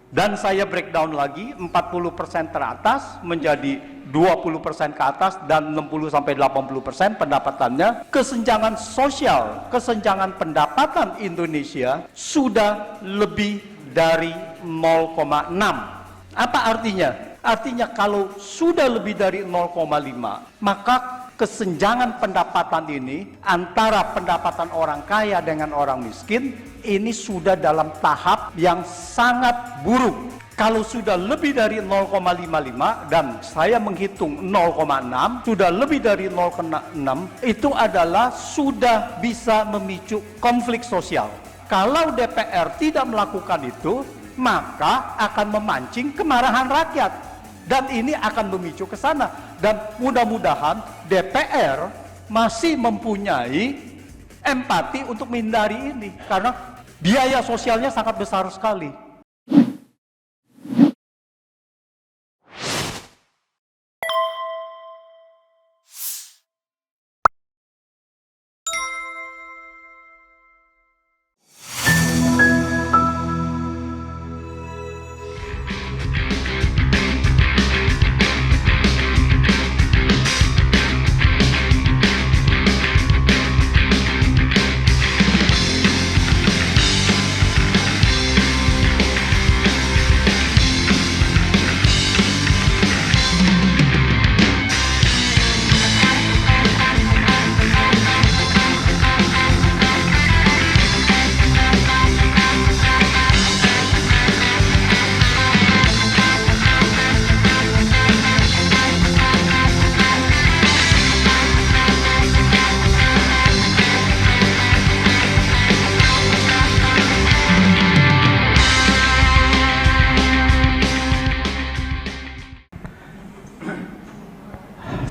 Dan saya breakdown lagi, 40% teratas menjadi 20% ke atas dan 60-80% pendapatannya. Kesenjangan sosial, kesenjangan pendapatan Indonesia sudah lebih dari 0,6. Apa artinya? Artinya kalau sudah lebih dari 0,5, maka kesenjangan pendapatan ini antara pendapatan orang kaya dengan orang miskin ini sudah dalam tahap yang sangat buruk. Kalau sudah lebih dari 0,55 dan saya menghitung 0,6, sudah lebih dari 0,6, itu adalah sudah bisa memicu konflik sosial. Kalau DPR tidak melakukan itu, maka akan memancing kemarahan rakyat. Dan ini akan memicu ke sana. Dan mudah-mudahan DPR masih mempunyai empati untuk menghindari ini. Karena biaya sosialnya sangat besar sekali.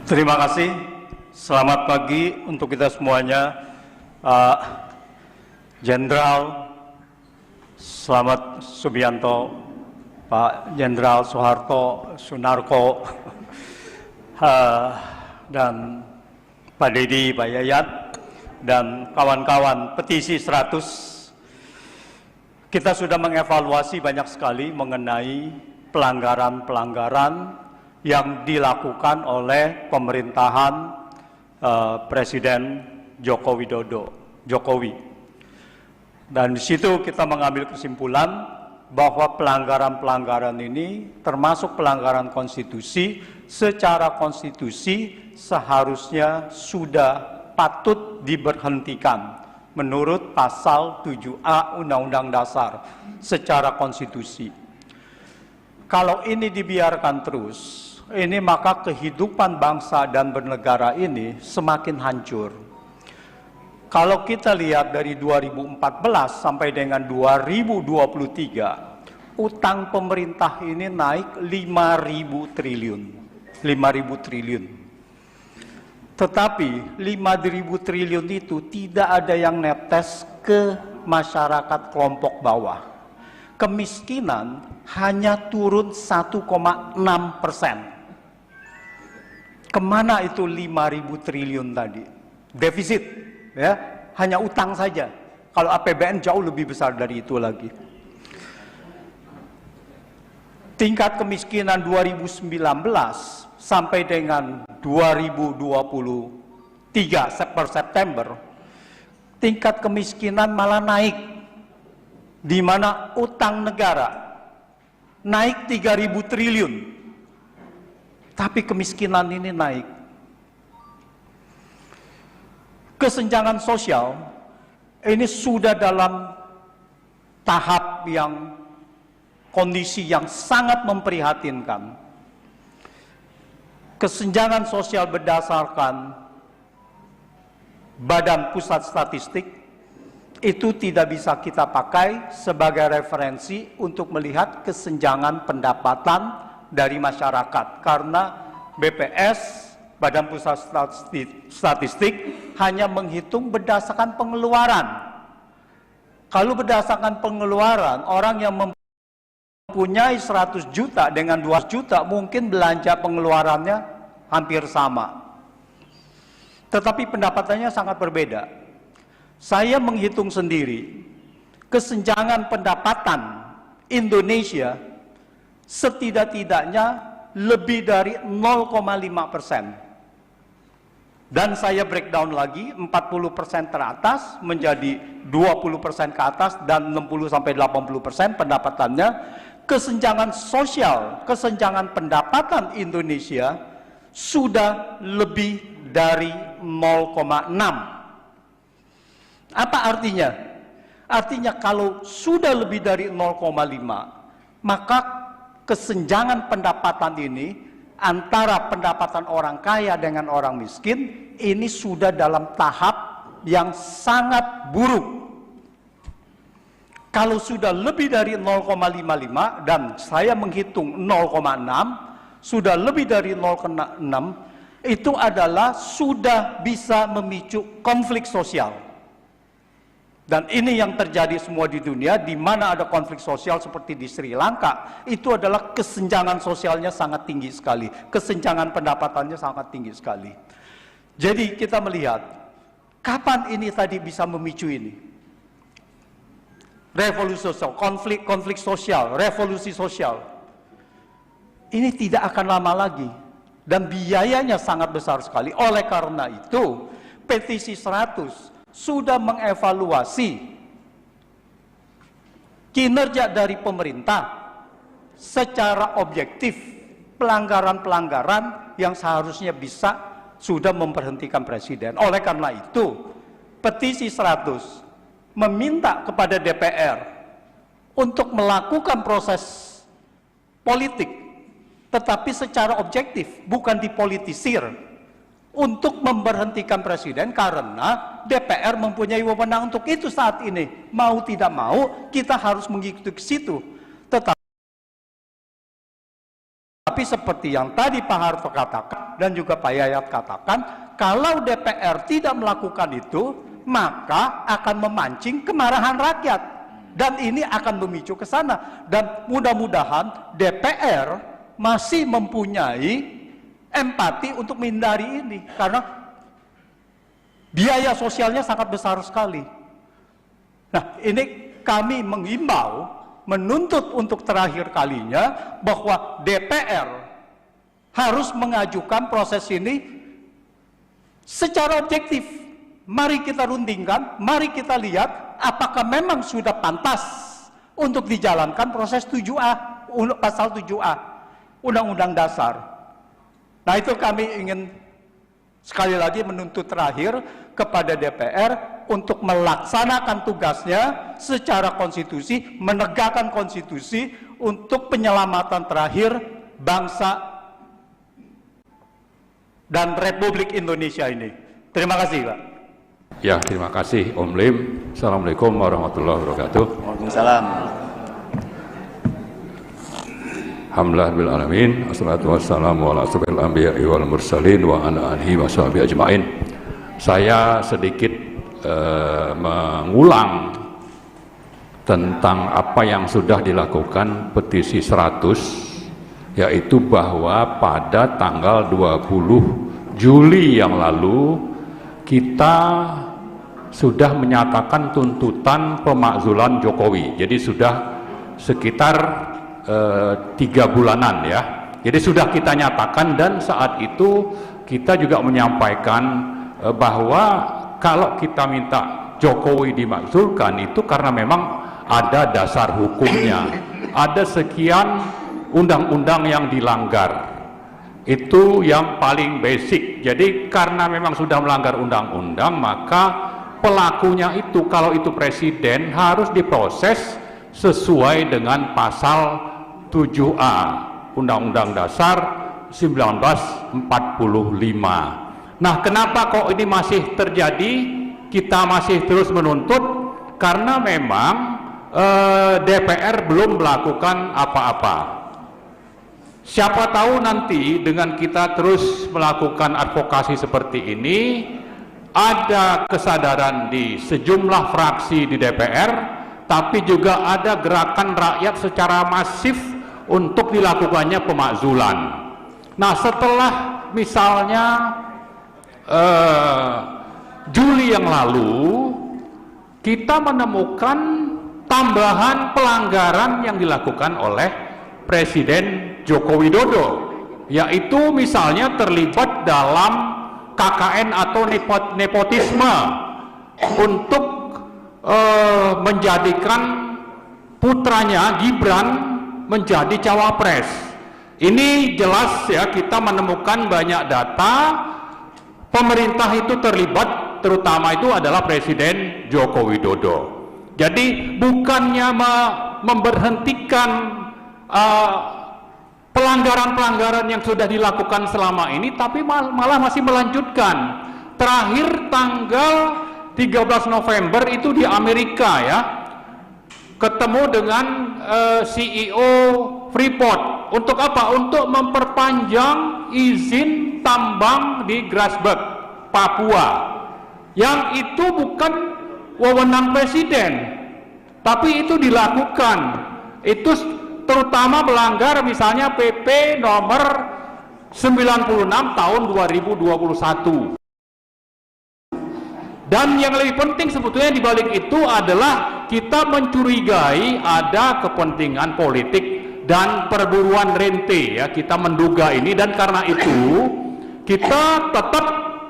Terima kasih. Selamat pagi untuk kita semuanya. Jenderal Slamet Subianto, Pak Jenderal Soeharto Sunarko, dan Pak Dedi, Pak Yayat, dan kawan-kawan petisi 100. Kita sudah mengevaluasi banyak sekali mengenai pelanggaran-pelanggaran yang dilakukan oleh pemerintahan Presiden Jokowi. Dan di situ kita mengambil kesimpulan bahwa pelanggaran-pelanggaran ini termasuk pelanggaran konstitusi. Secara konstitusi seharusnya sudah patut diberhentikan menurut pasal 7A Undang-Undang Dasar secara konstitusi. Kalau ini dibiarkan terus, ini maka kehidupan bangsa dan bernegara ini semakin hancur. Kalau kita lihat dari 2014 sampai dengan 2023, utang pemerintah ini naik 5.000 triliun. 5.000 triliun. Tetapi 5.000 triliun itu tidak ada yang netes ke masyarakat kelompok bawah. Kemiskinan hanya turun 1,6%. Kemana itu 5.000 triliun tadi? Defisit, ya, hanya utang saja. Kalau APBN jauh lebih besar dari itu lagi. Tingkat kemiskinan 2019 sampai dengan 2023 per September, tingkat kemiskinan malah naik, di mana utang negara naik 3.000 triliun, tapi kemiskinan ini naik. Kesenjangan sosial ini sudah dalam tahap yang kondisi yang sangat memprihatinkan. Kesenjangan sosial berdasarkan Badan Pusat Statistik itu tidak bisa kita pakai sebagai referensi untuk melihat kesenjangan pendapatan dari masyarakat, karena BPS, Badan Pusat Statistik, hanya menghitung berdasarkan pengeluaran. Kalau berdasarkan pengeluaran, orang yang mempunyai 100 juta dengan 200 juta mungkin belanja pengeluarannya hampir sama, tetapi pendapatannya sangat berbeda. Saya menghitung sendiri, kesenjangan pendapatan Indonesia setidak-tidaknya lebih dari 0,5%. Dan saya breakdown lagi, 40% teratas menjadi 20% ke atas dan 60-80% pendapatannya. Kesenjangan sosial, kesenjangan pendapatan Indonesia sudah lebih dari 0,6. Apa artinya? Artinya kalau sudah lebih dari 0,5, maka kesenjangan pendapatan ini antara pendapatan orang kaya dengan orang miskin ini sudah dalam tahap yang sangat buruk. Kalau sudah lebih dari 0,55 dan saya menghitung 0,6, sudah lebih dari 0,6, itu adalah sudah bisa memicu konflik sosial. Dan ini yang terjadi semua di dunia, di mana ada konflik sosial seperti di Sri Lanka, itu adalah kesenjangan sosialnya sangat tinggi sekali, kesenjangan pendapatannya sangat tinggi sekali. Jadi kita melihat, kapan ini tadi bisa memicu ini? Revolusi sosial, konflik sosial, revolusi sosial. Ini tidak akan lama lagi. Dan biayanya sangat besar sekali. Oleh karena itu, petisi 100 sudah mengevaluasi kinerja dari pemerintah secara objektif, pelanggaran-pelanggaran yang seharusnya bisa sudah memberhentikan presiden. Oleh karena itu, petisi 100 meminta kepada DPR untuk melakukan proses politik, tetapi secara objektif, bukan dipolitisir, untuk memberhentikan presiden, karena DPR mempunyai wewenang untuk itu saat ini. Mau tidak mau, kita harus mengikuti ke situ. Tetapi seperti yang tadi Pak Harto katakan, dan juga Pak Yayat katakan, kalau DPR tidak melakukan itu, maka akan memancing kemarahan rakyat. Dan ini akan memicu ke sana. Dan mudah-mudahan DPR masih mempunyai empati untuk menghindari ini. Karena biaya sosialnya sangat besar sekali. Nah, ini kami mengimbau, menuntut untuk terakhir kalinya, bahwa DPR harus mengajukan proses ini secara objektif. Mari kita rundingkan, mari kita lihat apakah memang sudah pantas untuk dijalankan proses 7A, pasal 7A, Undang-Undang Dasar. Nah, itu kami ingin sekali lagi menuntut terakhir kepada DPR untuk melaksanakan tugasnya secara konstitusi, menegakkan konstitusi untuk penyelamatan terakhir bangsa dan Republik Indonesia ini. Terima kasih, Pak. Ya, terima kasih Om Lim. Assalamualaikum warahmatullahi wabarakatuh. Waalaikumsalam. Alhamdulillah bil alamin. Assalatu wassalamu ala asyrofil anbiya'i wal mursalin wa ala alihi washabihi ajmain. Saya sedikit mengulang tentang apa yang sudah dilakukan petisi 100, yaitu bahwa pada tanggal 20 Juli yang lalu kita sudah menyatakan tuntutan pemakzulan Jokowi. Jadi sudah sekitar 3 bulanan ya. Jadi sudah kita nyatakan, dan saat itu kita juga menyampaikan bahwa kalau kita minta Jokowi dimakzulkan itu karena memang ada dasar hukumnya, ada sekian undang-undang yang dilanggar. Itu yang paling basic. Jadi karena memang sudah melanggar undang-undang, maka pelakunya itu, kalau itu presiden, harus diproses sesuai dengan pasal 7A Undang-Undang Dasar 1945. Nah, kenapa kok ini masih terjadi? Kita masih terus menuntut karena memang DPR belum melakukan apa-apa. Siapa tahu nanti dengan kita terus melakukan advokasi seperti ini, ada kesadaran di sejumlah fraksi di DPR, tapi juga ada gerakan rakyat secara masif untuk dilakukannya pemakzulan. Nah, setelah misalnya Juli yang lalu kita menemukan tambahan pelanggaran yang dilakukan oleh Presiden Joko Widodo, yaitu misalnya terlibat dalam KKN atau nepotisme untuk menjadikan putranya Gibran menjadi cawapres. Ini jelas ya, kita menemukan banyak data pemerintah itu terlibat, terutama itu adalah Presiden Joko Widodo. Jadi bukannya memberhentikan pelanggaran-pelanggaran yang sudah dilakukan selama ini, tapi malah masih melanjutkan. Terakhir tanggal 13 November itu di Amerika ya, ketemu dengan CEO Freeport. Untuk apa? Untuk memperpanjang izin tambang di Grasberg, Papua, yang itu bukan wewenang presiden, tapi itu dilakukan. Itu terutama melanggar misalnya PP nomor 96 tahun 2021. Dan yang lebih penting sebetulnya di balik itu adalah kita mencurigai ada kepentingan politik dan perburuan rente ya, kita menduga ini, dan karena itu kita tetap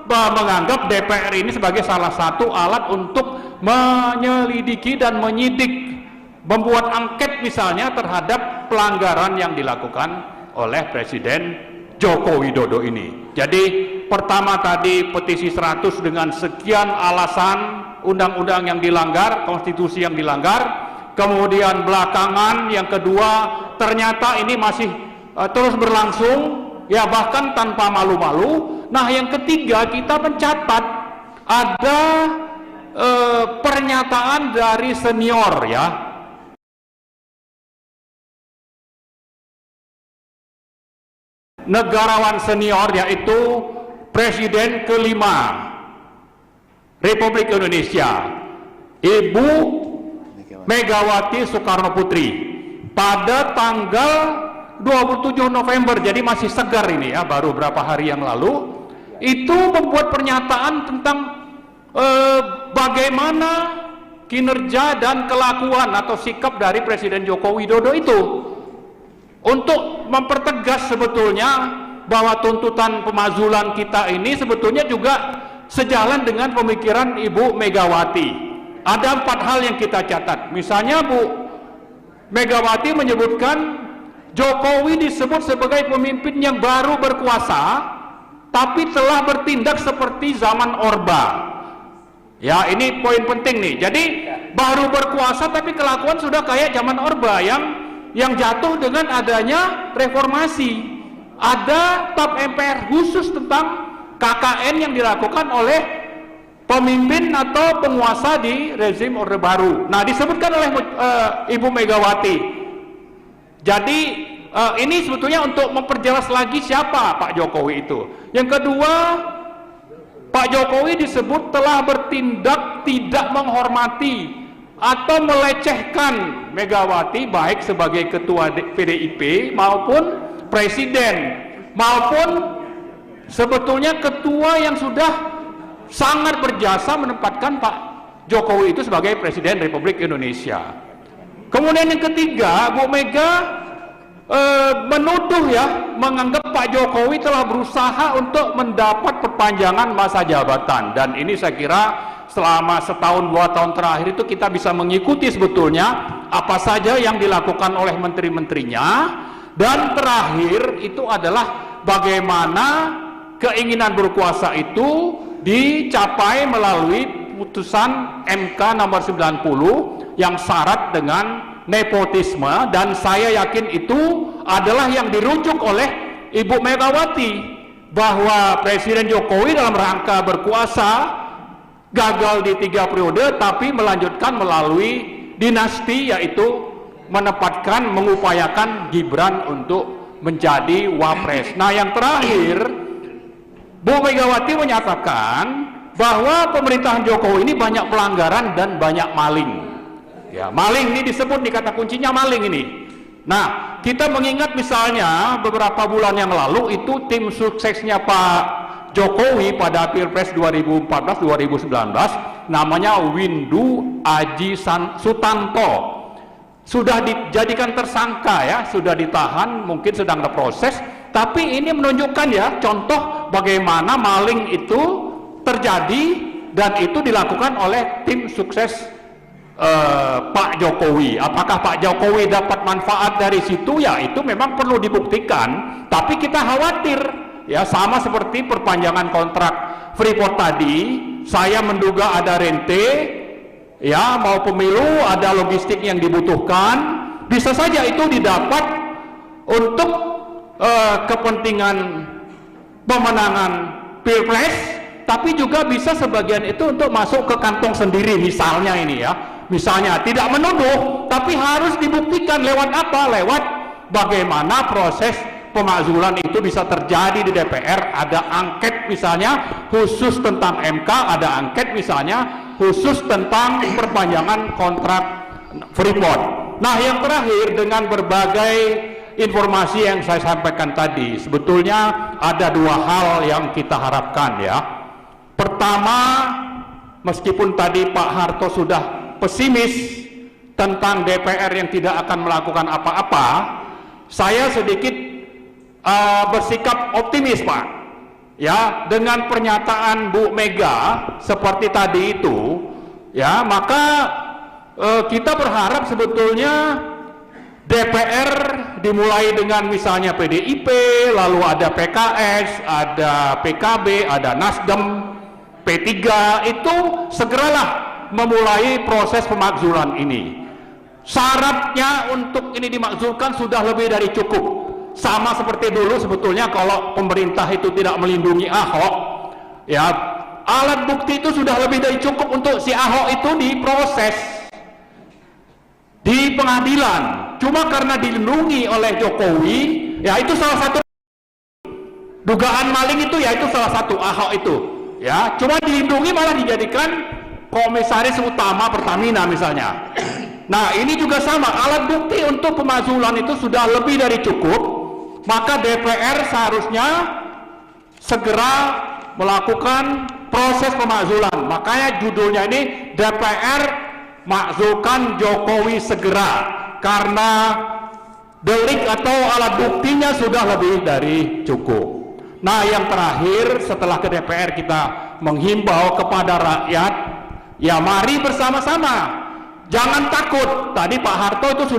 menganggap DPR ini sebagai salah satu alat untuk menyelidiki dan menyidik, membuat angket misalnya terhadap pelanggaran yang dilakukan oleh Presiden Joko Widodo ini. Jadi pertama tadi petisi 100 dengan sekian alasan undang-undang yang dilanggar, konstitusi yang dilanggar. Kemudian belakangan yang kedua ternyata ini masih terus berlangsung ya, bahkan tanpa malu-malu. Nah yang ketiga kita mencatat ada pernyataan dari senior ya, negarawan senior, yaitu Presiden kelima Republik Indonesia, Ibu Megawati Soekarno Putri, pada tanggal 27 November, jadi masih segar ini ya, baru beberapa hari yang lalu, itu membuat pernyataan tentang bagaimana kinerja dan kelakuan atau sikap dari Presiden Joko Widodo itu, untuk mempertegas sebetulnya bahwa tuntutan pemazulan kita ini sebetulnya juga sejalan dengan pemikiran Ibu Megawati. Ada 4 hal yang kita catat. Misalnya Bu Megawati menyebutkan Jokowi disebut sebagai pemimpin yang baru berkuasa tapi telah bertindak seperti zaman Orba. Ya, ini poin penting nih. Jadi baru berkuasa tapi kelakuan sudah kayak zaman Orba yang jatuh dengan adanya reformasi. Ada TAP MPR khusus tentang KKN yang dilakukan oleh pemimpin atau penguasa di rezim Orde Baru. Nah, disebutkan oleh Ibu Megawati. Jadi ini sebetulnya untuk memperjelas lagi siapa Pak Jokowi itu. Yang kedua, Pak Jokowi disebut telah bertindak tidak menghormati atau melecehkan Megawati, baik sebagai ketua PDIP maupun presiden, maupun sebetulnya ketua yang sudah sangat berjasa menempatkan Pak Jokowi itu sebagai Presiden Republik Indonesia. Kemudian yang ketiga, Bu Mega menuduh ya, menganggap Pak Jokowi telah berusaha untuk mendapat perpanjangan masa jabatan, dan ini saya kira selama setahun 2 tahun terakhir itu kita bisa mengikuti sebetulnya apa saja yang dilakukan oleh menteri-menterinya, dan terakhir itu adalah bagaimana keinginan berkuasa itu dicapai melalui putusan MK nomor 90 yang syarat dengan nepotisme, dan saya yakin itu adalah yang dirujuk oleh Ibu Megawati, bahwa Presiden Jokowi dalam rangka berkuasa gagal di 3 periode tapi melanjutkan melalui dinasti, yaitu menempatkan, mengupayakan Gibran untuk menjadi wapres. Nah, yang terakhir, Bu Megawati menyatakan bahwa pemerintahan Jokowi ini banyak pelanggaran dan banyak maling. Ya, maling ini disebut, di kata kuncinya maling ini. Nah, kita mengingat misalnya beberapa bulan yang lalu itu tim suksesnya Pak Jokowi pada Pilpres 2014-2019 namanya Windu Aji Sutanto. Sudah dijadikan tersangka ya, sudah ditahan, mungkin sedang ada proses, tapi ini menunjukkan ya contoh bagaimana maling itu terjadi dan itu dilakukan oleh tim sukses Pak Jokowi. Apakah Pak Jokowi dapat manfaat dari situ? Ya itu memang perlu dibuktikan, tapi kita khawatir ya, sama seperti perpanjangan kontrak Freeport tadi, saya menduga ada rente ya, mau pemilu ada logistik yang dibutuhkan, bisa saja itu didapat untuk kepentingan pemenangan pilpres, tapi juga bisa sebagian itu untuk masuk ke kantong sendiri, misalnya ini ya, misalnya tidak menuduh, tapi harus dibuktikan lewat apa? Lewat bagaimana proses pemakzulan itu bisa terjadi di DPR, ada angket misalnya khusus tentang MK, ada angket misalnya khusus tentang perpanjangan kontrak Freeport. Nah, yang terakhir, dengan berbagai informasi yang saya sampaikan tadi, sebetulnya ada dua hal yang kita harapkan ya. Pertama, meskipun tadi Pak Harto sudah pesimis tentang DPR yang tidak akan melakukan apa-apa, saya sedikit bersikap optimis Pak. Ya, dengan pernyataan Bu Mega seperti tadi itu, ya, maka kita berharap sebetulnya DPR dimulai dengan misalnya PDIP, lalu ada PKS, ada PKB, ada Nasdem, P3, itu segeralah memulai proses pemakzulan ini. Syaratnya untuk ini dimakzulkan sudah lebih dari cukup. Sama seperti dulu sebetulnya kalau pemerintah itu tidak melindungi Ahok, ya, alat bukti itu sudah lebih dari cukup untuk si Ahok itu diproses di pengadilan. Cuma karena dilindungi oleh Jokowi, ya itu salah satu dugaan maling itu, ya itu salah satu Ahok itu, ya, cuma dilindungi malah dijadikan komisaris utama Pertamina misalnya. Nah, ini juga sama, alat bukti untuk pemakzulan itu sudah lebih dari cukup. Maka DPR seharusnya segera melakukan proses pemakzulan. Makanya judulnya ini DPR makzulkan Jokowi segera, karena delik atau alat buktinya sudah lebih dari cukup. Nah, yang terakhir, setelah ke DPR kita menghimbau kepada rakyat, ya mari bersama-sama, jangan takut. Tadi Pak Harto itu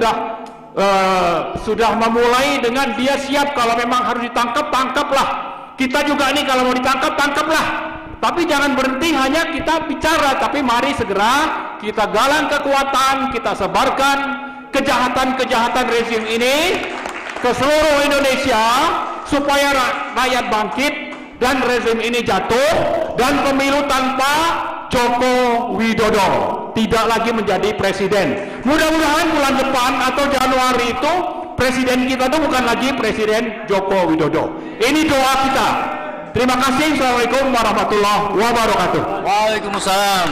sudah memulai dengan dia siap kalau memang harus ditangkap, tangkaplah. Kita juga nih kalau mau ditangkap, tangkaplah. Tapi jangan berhenti hanya kita bicara, tapi mari segera kita galang kekuatan, kita sebarkan kejahatan-kejahatan rezim ini ke seluruh Indonesia supaya rakyat bangkit dan rezim ini jatuh dan pemilu tanpa Joko Widodo tidak lagi menjadi presiden. Mudah-mudahan bulan depan atau Januari itu presiden kita itu bukan lagi Presiden Joko Widodo. Ini doa kita. Terima kasih. Assalamualaikum warahmatullahi wabarakatuh. Waalaikumsalam.